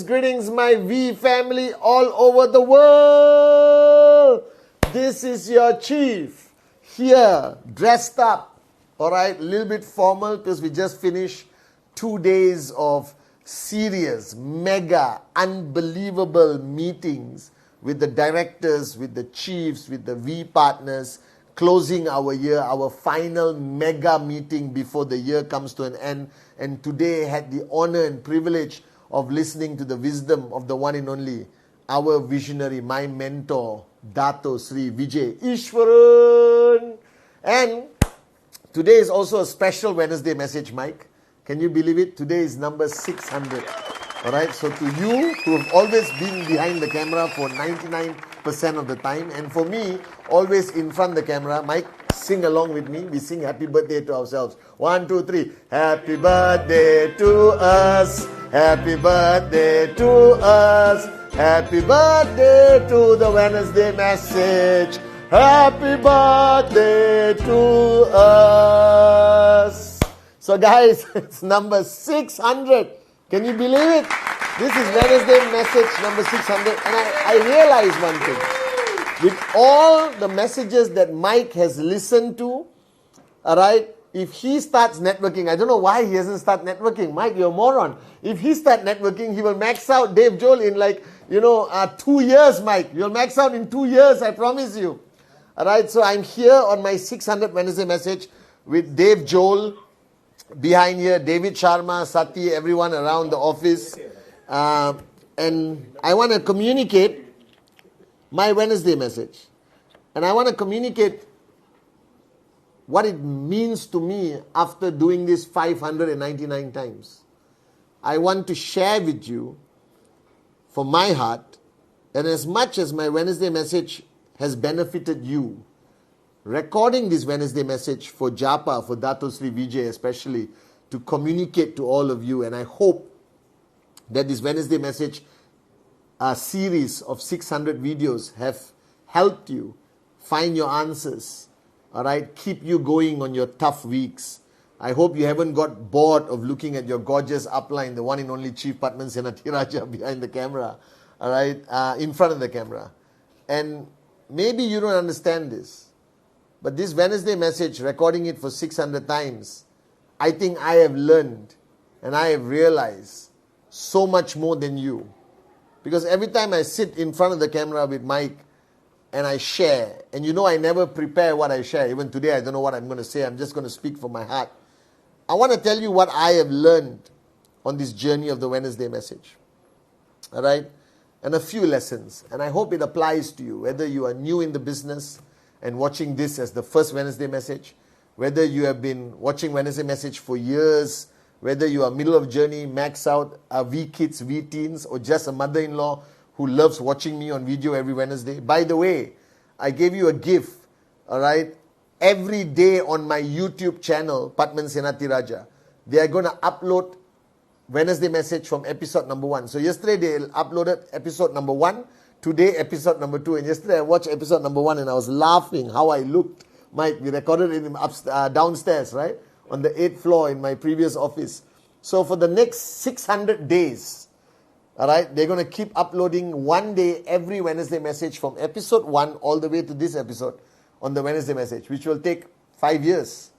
Greetings, my V family all over the world. This is your chief here, dressed up, all right, a little bit formal because we just finished 2 days of serious, mega, unbelievable meetings with the directors, with the chiefs, with the V partners, closing our year, our final mega meeting before the year comes to an end. And today had the honor and privilege of listening to the wisdom of the one and only, our visionary, my mentor, Dato Sri Vijay Ishwaran. And today is also a special Wednesday message, Mike. Can you believe it? Today is number 600. All right, so to you who have always been behind the camera for 99% of the time, and for me, always in front of the camera, Mike, sing along with me. We sing happy birthday to ourselves. 1, 2, 3. Happy birthday to us. Happy birthday to us. Happy birthday to the Wednesday message. Happy birthday to us. So guys, it's number 600. Can you believe it? This is Wednesday message number 600. And I realized one thing. With all the messages that Mike has listened to, all right, if he starts networking, I don't know why he hasn't started networking. Mike, you're a moron. If he starts networking, he will max out Dave Joel in 2 years, Mike. You'll max out in 2 years, I promise you. All right, so I'm here on my 600 Wednesday message with Dave Joel. Behind here, David Sharma, Sati, everyone around the office. And I want to communicate my Wednesday message. And I want to communicate what it means to me after doing this 599 times. I want to share with you from my heart, and as much as my Wednesday message has benefited you, recording this Wednesday message for Japa, for Dato Sri Vijay especially, to communicate to all of you. And I hope that this Wednesday message series of 600 videos have helped you find your answers, all right, keep you going on your tough weeks. I hope you haven't got bored of looking at your gorgeous upline, the one and only Chief Pathman Senathirajah behind the camera, all right, in front of the camera. And maybe you don't understand this, but this Wednesday message, recording it for 600 times, I think I have learned and I have realized so much more than you. Because every time I sit in front of the camera with Mike and I share, and you know I never prepare what I share. Even today I don't know what I'm going to say. I'm just going to speak from my heart. I want to tell you what I have learned on this journey of the Wednesday message. All right? And a few lessons. And I hope it applies to you, whether you are new in the business and watching this as the first Wednesday message, whether you have been watching Wednesday message for years, whether you are middle of journey, max out, V kids, V teens, or just a mother-in-law who loves watching me on video every Wednesday. By the way, I gave you a gift, all right? Every day on my YouTube channel, Pathman Senathirajah, they are going to upload Wednesday message from episode number 1. So yesterday they uploaded episode number 1, today episode number 2. And yesterday I watched episode number 1 and I was laughing how I looked. Mike, we recorded it downstairs, right? On the 8th floor in my previous office. So for the next 600 days, all right, they're going to keep uploading one day every Wednesday message from episode 1 all the way to this episode on the Wednesday message, which will take 5 years,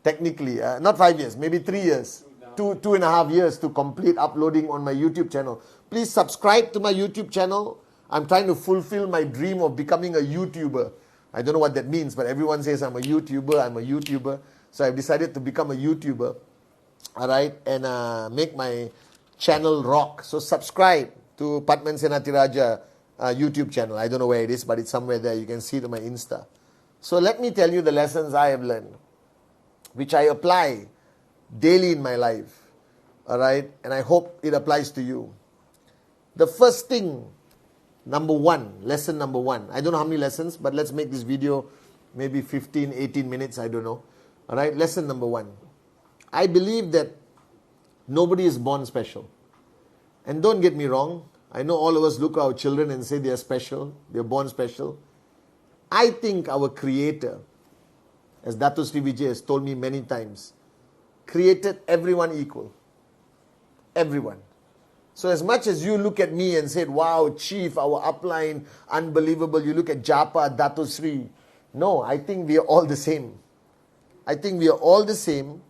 technically. Not 5 years, maybe 3 years, 2.5 years to complete uploading on my YouTube channel. Please subscribe to my YouTube channel. I'm trying to fulfill my dream of becoming a YouTuber. I don't know what that means, but everyone says I'm a YouTuber. So I've decided to become a YouTuber, all right, and make my channel rock. So subscribe to Pathman Senathirajah YouTube channel. I don't know where it is, but it's somewhere there. You can see it on my Insta. So let me tell you the lessons I have learned, which I apply daily in my life. All right? And I hope it applies to you. The first thing, number one, lesson number one. I don't know how many lessons, but let's make this video maybe 15, 18 minutes, I don't know. All right? Lesson number one. I believe that nobody is born special. And don't get me wrong, I know all of us look at our children and say they are special, they are born special. I think our Creator, as Dato Sri Vijay has told me many times, created everyone equal. Everyone. So as much as you look at me and said, wow, Chief, our upline, unbelievable. You look at Japa, Dato Sri. No, I think we are all the same. I think we are all the same,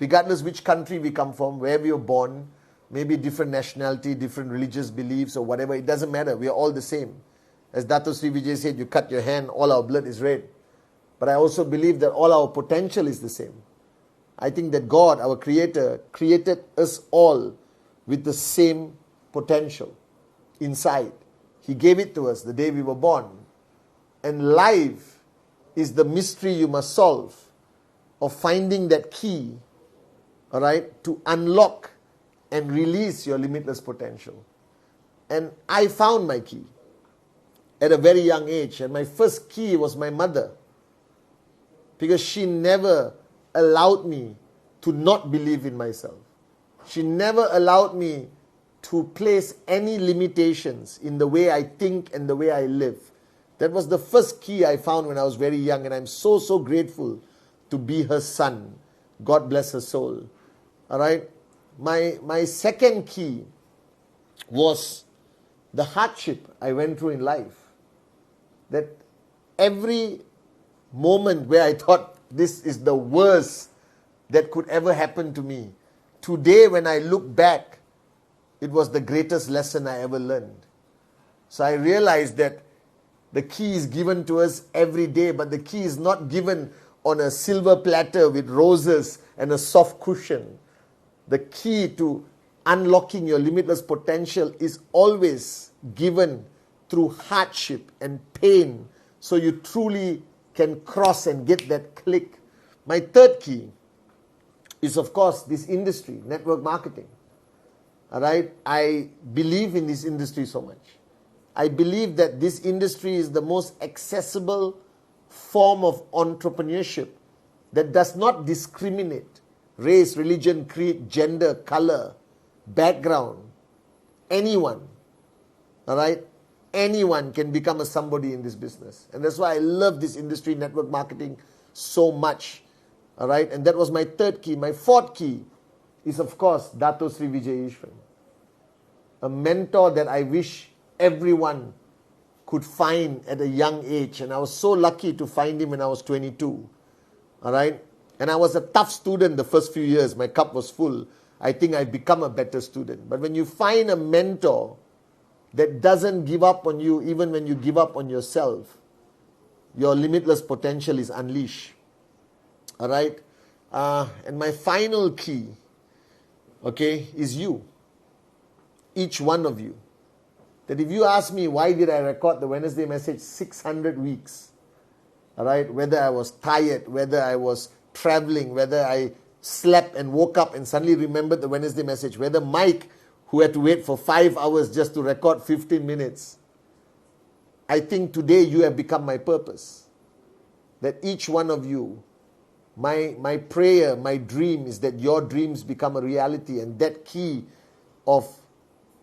regardless which country we come from, where we were born, maybe different nationality, different religious beliefs or whatever. It doesn't matter. We are all the same. As Dato Sri Vijay said, you cut your hand, all our blood is red. But I also believe that all our potential is the same. I think that God, our Creator, created us all with the same potential inside. He gave it to us the day we were born. And life is the mystery you must solve of finding that key, all right, to unlock and release your limitless potential. And I found my key at a very young age. And my first key was my mother, because she never allowed me to not believe in myself. She never allowed me to place any limitations in the way I think and the way I live. That was the first key I found when I was very young, and I'm so, so grateful to be her son. God bless her soul. All right? My second key was the hardship I went through in life. That every moment where I thought this is the worst that could ever happen to me, today when I look back, it was the greatest lesson I ever learned. So I realized that the key is given to us every day, but the key is not given on a silver platter with roses and a soft cushion. The key to unlocking your limitless potential is always given through hardship and pain, so you truly can cross and get that click. My third key is, of course, this industry, network marketing. All right? I believe in this industry so much. I believe that this industry is the most accessible form of entrepreneurship that does not discriminate race, religion, creed, gender, color, background. Anyone, all right? Anyone can become a somebody in this business. And that's why I love this industry, network marketing, so much. All right? And that was my third key. My fourth key is, of course, Dato Sri Vijay Ishwan. A mentor that I wish everyone could find at a young age. And I was so lucky to find him when I was 22. All right? And I was a tough student the first few years. My cup was full. I think I've become a better student. But when you find a mentor that doesn't give up on you even when you give up on yourself, your limitless potential is unleashed. All right? And my final key, okay, is you. Each one of you. That if you ask me, why did I record the Wednesday message 600 weeks? All right? Whether I was tired, whether I was traveling, whether I slept and woke up and suddenly remembered the Wednesday message, whether Mike, who had to wait for 5 hours just to record 15 minutes. I think today you have become my purpose. That each one of you, my prayer, my dream is that your dreams become a reality, and that key of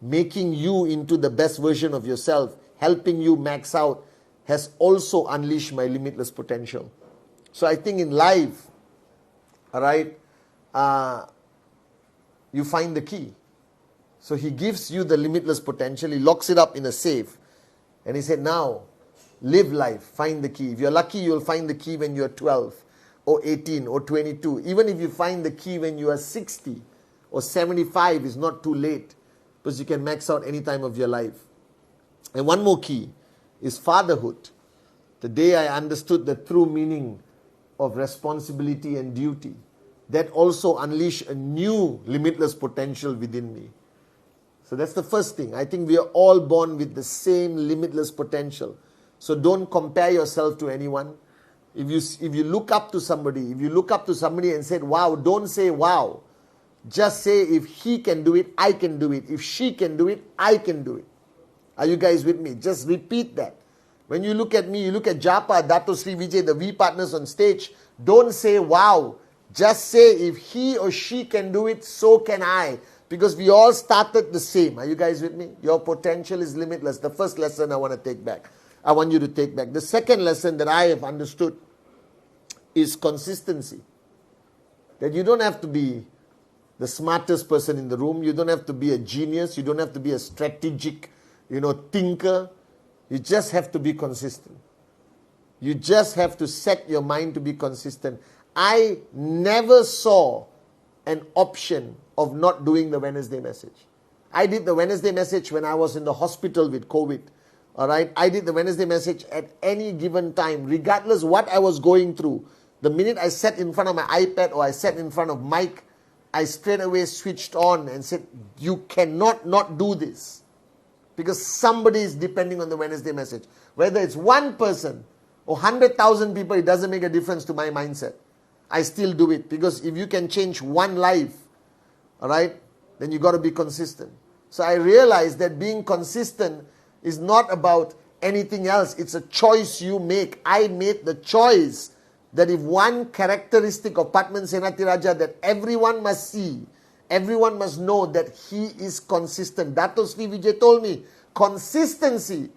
making you into the best version of yourself, helping you max out, has also unleashed my limitless potential. So I think in life, all right, you find the key. So he gives you the limitless potential. He locks it up in a safe. And he said, now, live life. Find the key. If you're lucky, you'll find the key when you're 12 or 18 or 22. Even if you find the key when you are 60 or 75, it's not too late, because you can max out any time of your life. And one more key is fatherhood. The day I understood the true meaning of responsibility and duty, that also unleashed a new limitless potential within me. So that's the first thing. I think we are all born with the same limitless potential. So don't compare yourself to anyone. If you look up to somebody, and said, wow, don't say wow. Just say, if he can do it, I can do it. If she can do it, I can do it. Are you guys with me? Just repeat that. When you look at me, you look at Japa, Dato Sri Vijay, the V partners on stage, don't say wow. Just say, if he or she can do it, so can I. Because we all started the same. Are you guys with me? Your potential is limitless. The first lesson I want you to take back. The second lesson that I have understood is consistency. That you don't have to be the smartest person in the room. You don't have to be a genius. You don't have to be a strategic, thinker. You just have to be consistent. You just have to set your mind to be consistent. I never saw an option of not doing the Wednesday message. I did the Wednesday message when I was in the hospital with COVID. All right? I did the Wednesday message at any given time, regardless what I was going through. The minute I sat in front of my iPad or I sat in front of mic, I straight away switched on and said, you cannot not do this. Because somebody is depending on the Wednesday message. Whether it's one person or 100,000 people, it doesn't make a difference to my mindset. I still do it. Because if you can change one life, all right, then you got to be consistent. So I realized that being consistent is not about anything else. It's a choice you make. I made the choice that if one characteristic of Pathman Senathirajah that everyone must see, everyone must know that he is consistent. Dato Sri Vijay told me, consistency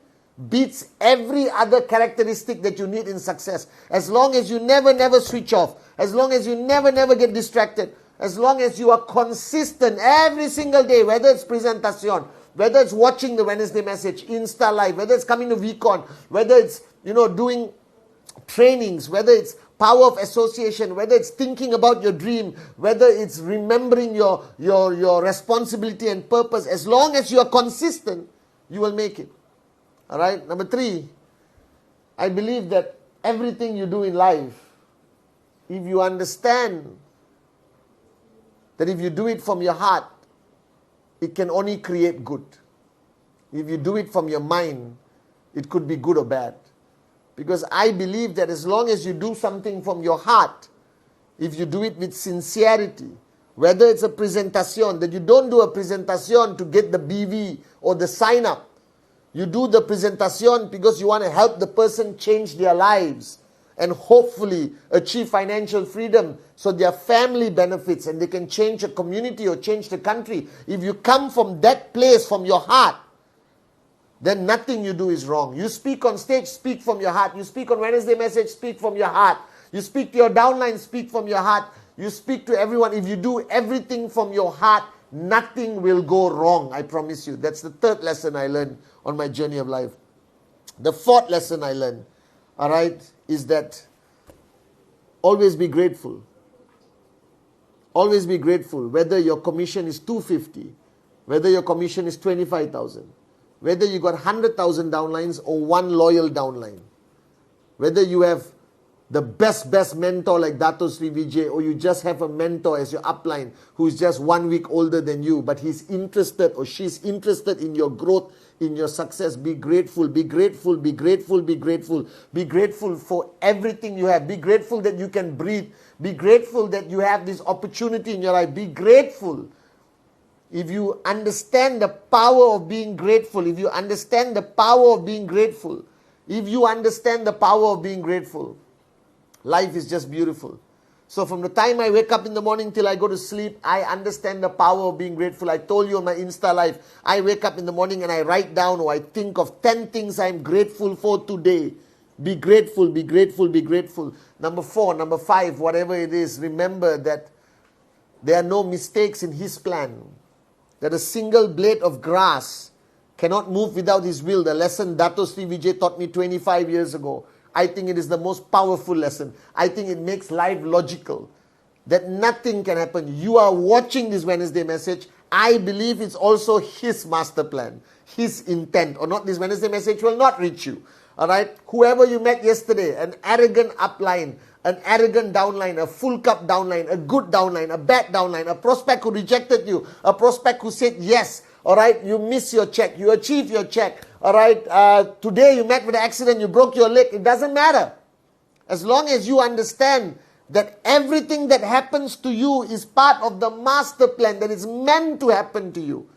beats every other characteristic that you need in success. As long as you never switch off, as long as you never get distracted, as long as you are consistent every single day, whether it's presentation, whether it's watching the Wednesday message, Insta Live, whether it's coming to VCon, whether it's, doing trainings, whether it's power of association, whether it's thinking about your dream, whether it's remembering your responsibility and purpose, as long as you are consistent, you will make it. All right? Number 3, I believe that everything you do in life, if you understand that if you do it from your heart, it can only create good. If you do it from your mind, it could be good or bad. Because I believe that as long as you do something from your heart, if you do it with sincerity, whether it's a presentation, that you don't do a presentation to get the BV or the sign up. You do the presentation because you want to help the person change their lives and hopefully achieve financial freedom so their family benefits and they can change a community or change the country. If you come from that place, from your heart, then nothing you do is wrong. You speak on stage, speak from your heart. You speak on Wednesday message, speak from your heart. You speak to your downline, speak from your heart. You speak to everyone. If you do everything from your heart, nothing will go wrong, I promise you. That's the third lesson I learned on my journey of life. The fourth lesson I learned, all right, is that always be grateful. Always be grateful, whether your commission is 250, whether your commission is 25,000, whether you got 100,000 downlines or one loyal downline, whether you have the best mentor like Dato Sri Vijay, or you just have a mentor as your upline who is just 1 week older than you, but he's interested or she's interested in your growth, in your success. Be grateful, be grateful, be grateful, be grateful. Be grateful for everything you have. Be grateful that you can breathe. Be grateful that you have this opportunity in your life. Be grateful. If you understand the power of being grateful, if you understand the power of being grateful, if you understand the power of being grateful, life is just beautiful. So from the time I wake up in the morning till I go to sleep, I understand the power of being grateful. I told you on my Insta Live, I wake up in the morning and I write down or I think of 10 things I'm grateful for today. Be grateful, be grateful, be grateful. Number 4, number 5, whatever it is, remember that there are no mistakes in His plan. That a single blade of grass cannot move without His will. The lesson Dato Sri Vijay taught me 25 years ago. I think it is the most powerful lesson. I think it makes life logical. That nothing can happen. You are watching this Wednesday message. I believe it's also His master plan. His intent. Or not, this Wednesday message will not reach you. Alright? Whoever you met yesterday, an arrogant upline, an arrogant downline, a full cup downline, a good downline, a bad downline, a prospect who rejected you, a prospect who said yes. Alright? You miss your check. You achieve your check. All right, today you met with an accident, you broke your leg. It doesn't matter. As long as you understand that everything that happens to you is part of the master plan that is meant to happen to you.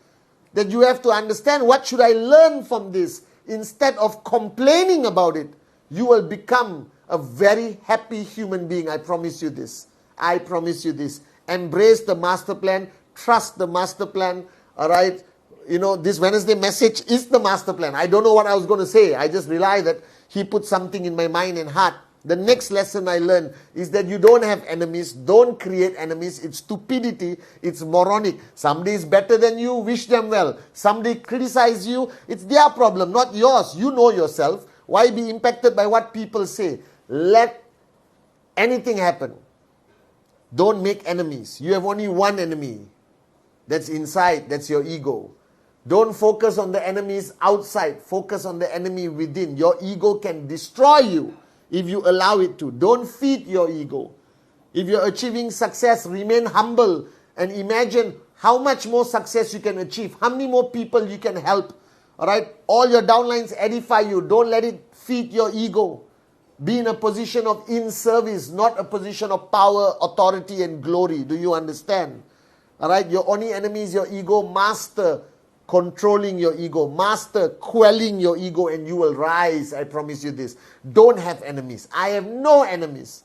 That you have to understand, what should I learn from this? Instead of complaining about it, you will become a very happy human being. I promise you this. I promise you this. Embrace the master plan. Trust the master plan. All right. You know, this Wednesday message is the master plan. I don't know what I was going to say. I just realized that he put something in my mind and heart. The next lesson I learned is that you don't have enemies. Don't create enemies. It's stupidity. It's moronic. Somebody is better than you. Wish them well. Somebody criticize you. It's their problem, not yours. You know yourself. Why be impacted by what people say? Let anything happen. Don't make enemies. You have only one enemy. That's inside. That's your ego. Don't focus on the enemies outside. Focus on the enemy within. Your ego can destroy you if you allow it to. Don't feed your ego. If you're achieving success, remain humble and imagine how much more success you can achieve. How many more people you can help. All right? All your downlines edify you. Don't let it feed your ego. Be in a position of in-service, not a position of power, authority, and glory. Do you understand? All right? Your only enemy is your ego. Master controlling your ego. Master quelling your ego, and you will rise. I promise you this. Don't have enemies. I have no enemies.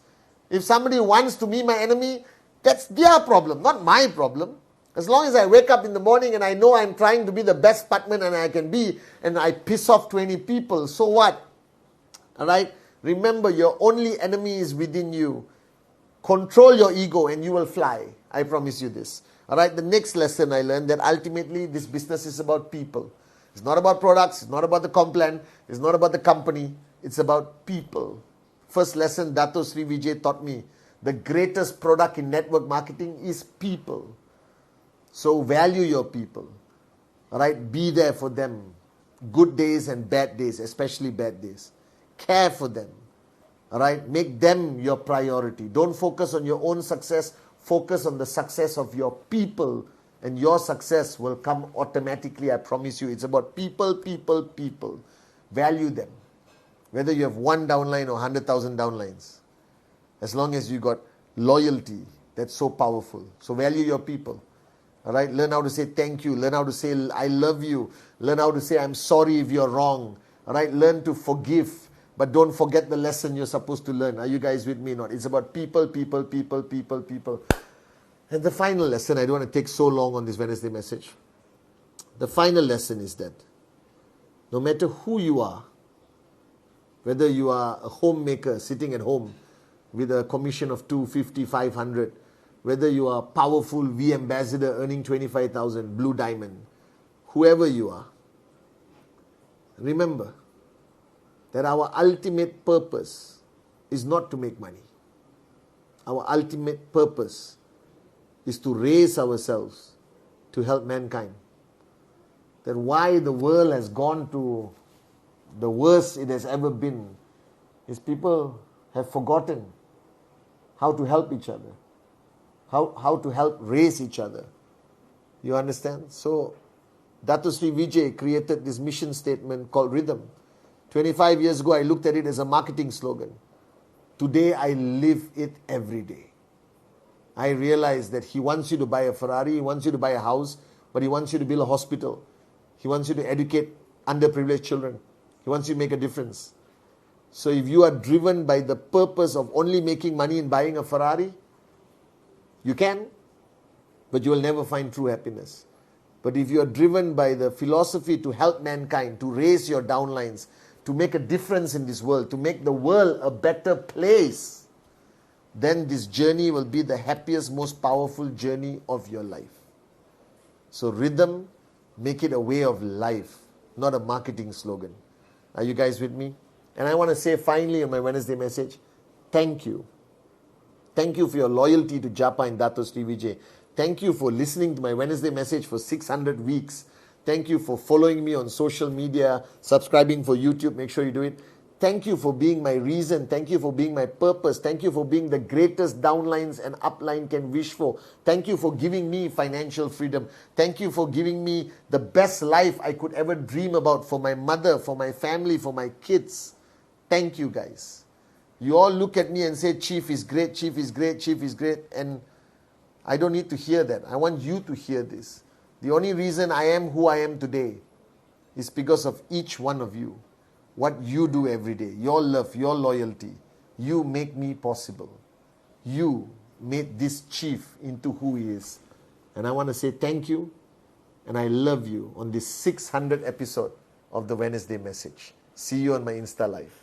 If somebody wants to be my enemy, that's their problem, not my problem. As long as I wake up in the morning and I know I'm trying to be the best Pathman and I can be, and I piss off 20 people, so what? All right? Remember, your only enemy is within you. Control your ego and you will fly. I promise you this. All right, the next lesson I learned, that ultimately this business is about people. It's not about products. It's not about the complan. It's not about the company. It's about people. First lesson Dato Sri Vijay taught me. The greatest product in network marketing is people. So value your people. All right, be there for them. Good days and bad days, especially bad days. Care for them. All right, make them your priority. Don't focus on your own success. Focus on the success of your people, and your success will come automatically. I promise you. It's about people, people, people. Value them. Whether you have one downline or 100,000 downlines. As long as you got loyalty, that's so powerful. So value your people. All right, learn how to say thank you. Learn how to say I love you. Learn how to say I'm sorry if you're wrong. All right, learn to forgive. But don't forget the lesson you're supposed to learn. Are you guys with me or not? It's about people, people, people, people, people. And the final lesson, I don't want to take so long on this Wednesday message. The final lesson is that no matter who you are, whether you are a homemaker sitting at home with a commission of 250, 500, whether you are a powerful V ambassador earning 25,000, blue diamond, whoever you are, remember that our ultimate purpose is not to make money. Our ultimate purpose is to raise ourselves to help mankind. That why the world has gone to the worst it has ever been is people have forgotten how to help each other, how to help raise each other. You understand? So Dato Sri Vijay created this mission statement called Rhythm. 25 years ago, I looked at it as a marketing slogan. Today, I live it every day. I realize that he wants you to buy a Ferrari, he wants you to buy a house, but he wants you to build a hospital. He wants you to educate underprivileged children. He wants you to make a difference. So if you are driven by the purpose of only making money and buying a Ferrari, you can, but you will never find true happiness. But if you are driven by the philosophy to help mankind, to raise your downlines, to make a difference in this world, to make the world a better place, then this journey will be the happiest, most powerful journey of your life. So rhythm, make it a way of life, not a marketing slogan. Are you guys with me? And I want to say finally on my Wednesday message, thank you. Thank you for your loyalty to Japa and Dato Sri Vijay. Thank you for listening to my Wednesday message for 600 weeks. Thank you for following me on social media, subscribing for YouTube. Make sure you do it. Thank you for being my reason. Thank you for being my purpose. Thank you for being the greatest downlines and upline can wish for. Thank you for giving me financial freedom. Thank you for giving me the best life I could ever dream about for my mother, for my family, for my kids. Thank you, guys. You all look at me and say, Chief is great, Chief is great, Chief is great. And I don't need to hear that. I want you to hear this. The only reason I am who I am today is because of each one of you. What you do every day, your love, your loyalty. You make me possible. You made this chief into who he is. And I want to say thank you and I love you on this 600th episode of the Wednesday Message. See you on my Insta Live.